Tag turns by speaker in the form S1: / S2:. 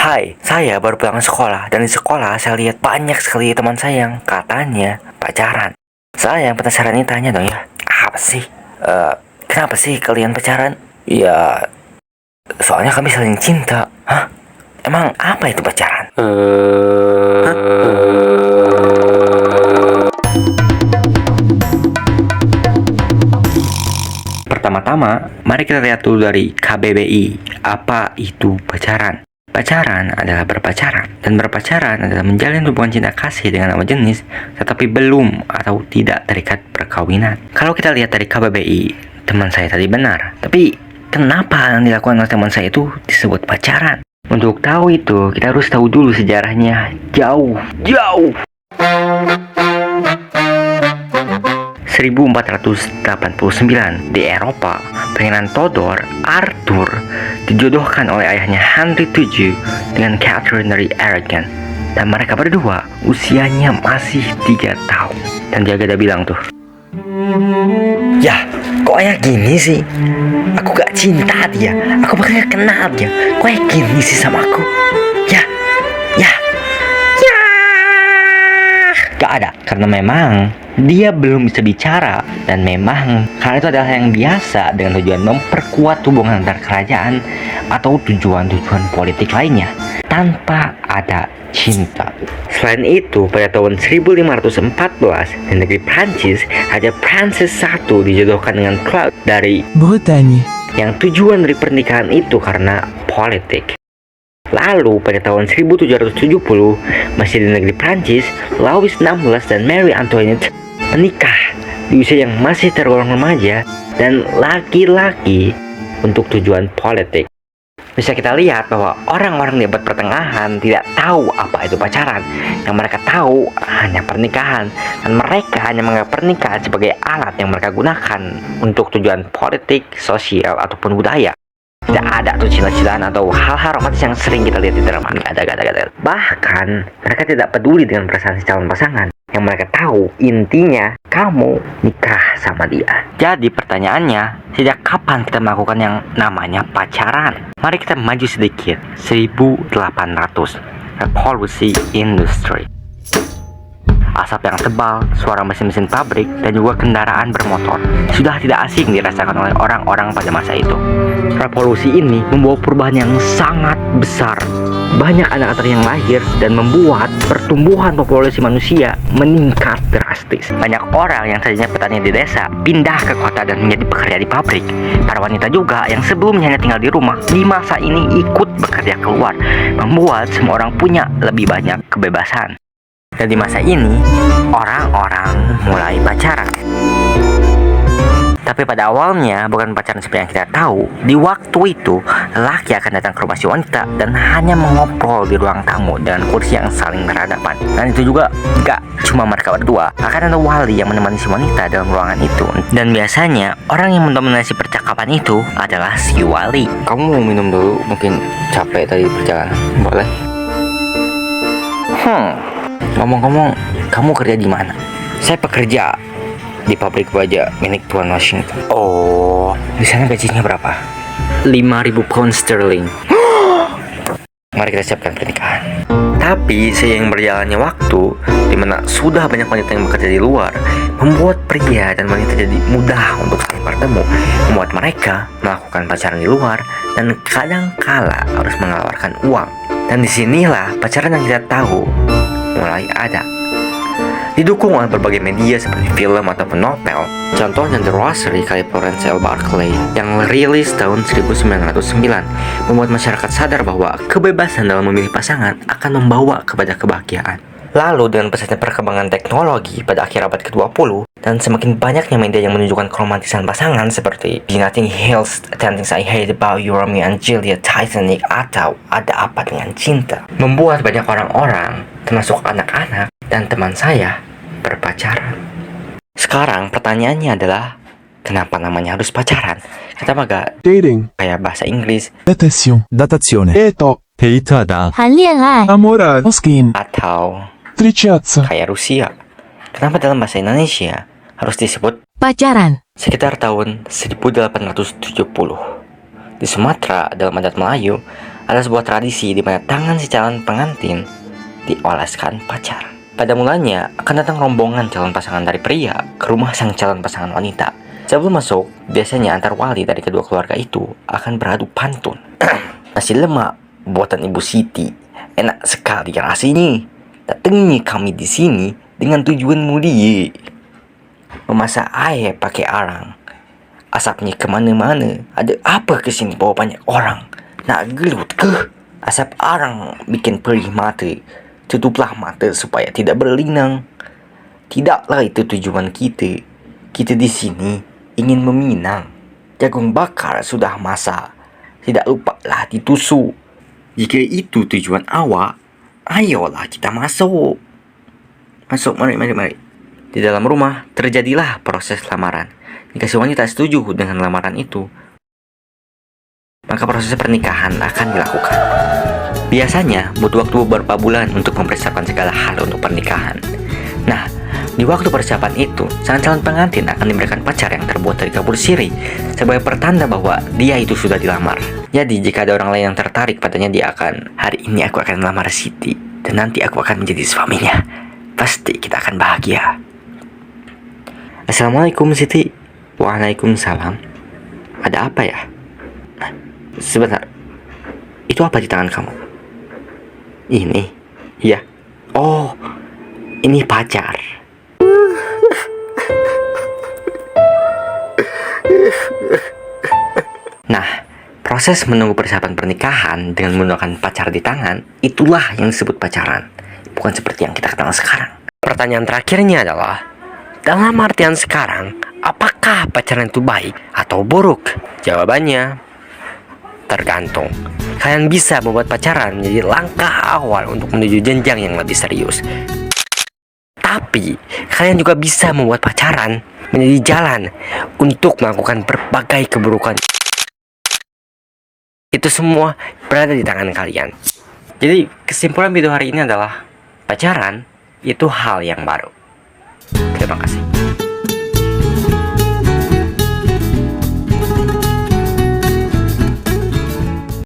S1: Hai, saya baru pulang sekolah dan di sekolah saya lihat banyak sekali teman saya yang katanya pacaran. Saya yang penasaran ini tanya dong ya, apa sih? Kenapa sih kalian pacaran? Ya, soalnya kami saling cinta. Hah? Emang apa itu pacaran? Pertama-tama, mari kita lihat dulu dari KBBI. Apa itu pacaran? Pacaran adalah berpacaran, dan berpacaran adalah menjalin hubungan cinta kasih dengan lawan jenis, tetapi belum atau tidak terikat perkawinan. Kalau kita lihat dari KBBI, teman saya tadi benar. Tapi, kenapa yang dilakukan oleh teman saya itu disebut pacaran? Untuk tahu itu, kita harus tahu dulu sejarahnya jauh. 1489 di Eropa, Pangeran Todor Arthur dijodohkan oleh ayahnya Henry VII dengan Catherine dari Aragon, dan mereka berdua usianya masih 3 tahun. Dan dia gak bilang tuh, "Yah, kok ayah gini sih? Aku gak cinta dia, aku bahkan gak kenal dia. Kok ayah gini sih sama aku? Ya, ya, ya." Gak ada, karena memang dia belum bisa bicara, dan memang hal itu adalah yang biasa dengan tujuan memperkuat hubungan antar kerajaan atau tujuan-tujuan politik lainnya tanpa ada cinta. Selain itu, pada tahun 1514 di negeri Prancis, Raja Prancis I dijodohkan dengan Claude dari
S2: Bretagne.
S1: yang tujuan dari pernikahan itu karena politik. Lalu pada tahun 1770, masih di negeri Prancis, Louis XVI dan Marie Antoinette menikah di usia yang masih tergolong remaja dan laki-laki untuk tujuan politik. Bisa kita lihat bahwa orang-orang di abad pertengahan tidak tahu apa itu pacaran. Yang mereka tahu hanya pernikahan, dan mereka hanya menganggap pernikahan sebagai alat yang mereka gunakan untuk tujuan politik, sosial, ataupun budaya. Tidak ada tuh cila-cilaan atau hal-hal romantis yang sering kita lihat di drama. Gak ada. Bahkan mereka tidak peduli dengan perasaan si calon pasangan. Yang mereka tahu intinya kamu nikah sama dia. Jadi pertanyaannya, sejak kapan kita melakukan yang namanya pacaran? Mari kita maju sedikit. 1800, revolusi industri. Asap yang tebal, suara mesin-mesin pabrik, dan juga kendaraan bermotor sudah tidak asing dirasakan oleh orang-orang pada masa itu. Revolusi ini membawa perubahan yang sangat besar. Banyak anak-anak yang lahir dan membuat pertumbuhan populasi manusia meningkat drastis. Banyak orang yang tadinya petani di desa pindah ke kota dan menjadi pekerja di pabrik. Para wanita juga yang sebelumnya hanya tinggal di rumah, di masa ini ikut bekerja keluar, membuat semua orang punya lebih banyak kebebasan. Dan di masa ini, orang-orang mulai pacaran. Tapi pada awalnya bukan pacaran seperti yang kita tahu. Di waktu itu, lelaki akan datang ke rumah si wanita dan hanya mengobrol di ruang tamu dengan kursi yang saling berhadapan. Dan itu juga gak cuma mereka berdua, akan ada wali yang menemani si wanita dalam ruangan itu. Dan biasanya, orang yang mendominasi percakapan itu adalah si wali. Kamu mau minum dulu? Mungkin capek tadi perjalanan. Boleh? Ngomong-ngomong, kamu kerja di mana? Saya pekerja di pabrik baja milik Tuan Washington. Oh, di sana gajinya berapa? 5.000 pound sterling. Mari kita siapkan pernikahan. Tapi seiring berjalannya waktu, di mana sudah banyak wanita yang bekerja di luar, membuat pria dan wanita jadi mudah untuk saling bertemu, membuat mereka melakukan pacaran di luar dan kadang-kala harus mengeluarkan uang. Dan disinilah pacaran yang kita tahu mulai ada. Didukung oleh berbagai media seperti film ataupun novel. Contohnya The Rosary karya Florence L. Barclay yang rilis tahun 1909 membuat masyarakat sadar bahwa kebebasan dalam memilih pasangan akan membawa kepada kebahagiaan. Lalu dengan pesatnya perkembangan teknologi pada akhir abad ke-20 dan semakin banyaknya media yang menunjukkan keromantisan pasangan seperti Nothing Else, 10 Things I Hate About You, Romeo and Juliet, Titanic, atau Ada Apa Dengan Cinta, membuat banyak orang-orang, termasuk anak-anak dan teman saya, berpacaran. Sekarang pertanyaannya adalah, kenapa namanya harus pacaran? Kita agak
S2: Dating.
S1: kayak bahasa Inggris
S2: Datazione. Eto.
S3: 데이트하다,
S4: 谈恋爱，
S2: Amorare. Oskin.
S1: atau
S2: Triciazza.
S1: kayak Rusia. Kenapa dalam bahasa Indonesia harus disebut
S4: pacaran,
S1: sekitar tahun 1870? Di Sumatera dalam adat Melayu Ada sebuah tradisi di mana tangan si calon pengantin dioleskan pacar. Pada mulanya akan datang rombongan calon pasangan dari pria ke rumah sang calon pasangan wanita. Sebelum masuk, biasanya antar wali dari kedua keluarga itu akan beradu pantun. Nasi lemak buatan Ibu Siti, enak sekali rasanya. Datangi kami di sini dengan tujuan mulia. Memasak air pakai arang. Asapnya kemana-mana. Ada apa kesini bawa banyak orang? Nak gelut ke? Asap arang bikin perih mata. Tutuplah mata supaya tidak berlinang. Tidaklah itu tujuan kita. Kita di sini ingin meminang. Jagung bakar sudah masak. Tidak lupalah ditusuk. Jika itu tujuan awak, ayolah kita masuk. Masuk, mari. Di dalam rumah terjadilah proses lamaran. Jika si wanita setuju dengan lamaran itu, maka proses pernikahan akan dilakukan. Biasanya butuh waktu beberapa bulan untuk mempersiapkan segala hal untuk pernikahan. Nah, di waktu persiapan itu, sang calon pengantin akan diberikan pacar yang terbuat dari kapur sirih sebagai pertanda bahwa dia itu sudah dilamar. Jadi, jika ada orang lain yang tertarik padanya, dia akan, hari ini aku akan melamar Siti dan nanti aku akan menjadi suaminya. Pasti kita akan bahagia. Assalamualaikum Siti. Waalaikumsalam. Ada apa ya? Sebentar. Itu apa di tangan kamu? Ini? Iya. Oh, ini pacar. Nah, proses menunggu persiapan pernikahan dengan menggunakan pacar di tangan, itulah yang disebut pacaran. Bukan seperti yang kita kenal sekarang. Pertanyaan terakhirnya adalah, dalam artian sekarang, apakah pacaran itu baik atau buruk? Jawabannya tergantung. Kalian bisa membuat pacaran menjadi langkah awal untuk menuju jenjang yang lebih serius. Tapi, kalian juga bisa membuat pacaran menjadi jalan untuk melakukan berbagai keburukan. Itu semua berada di tangan kalian. Jadi, kesimpulan video hari ini adalah pacaran itu hal yang baru. Terima kasih.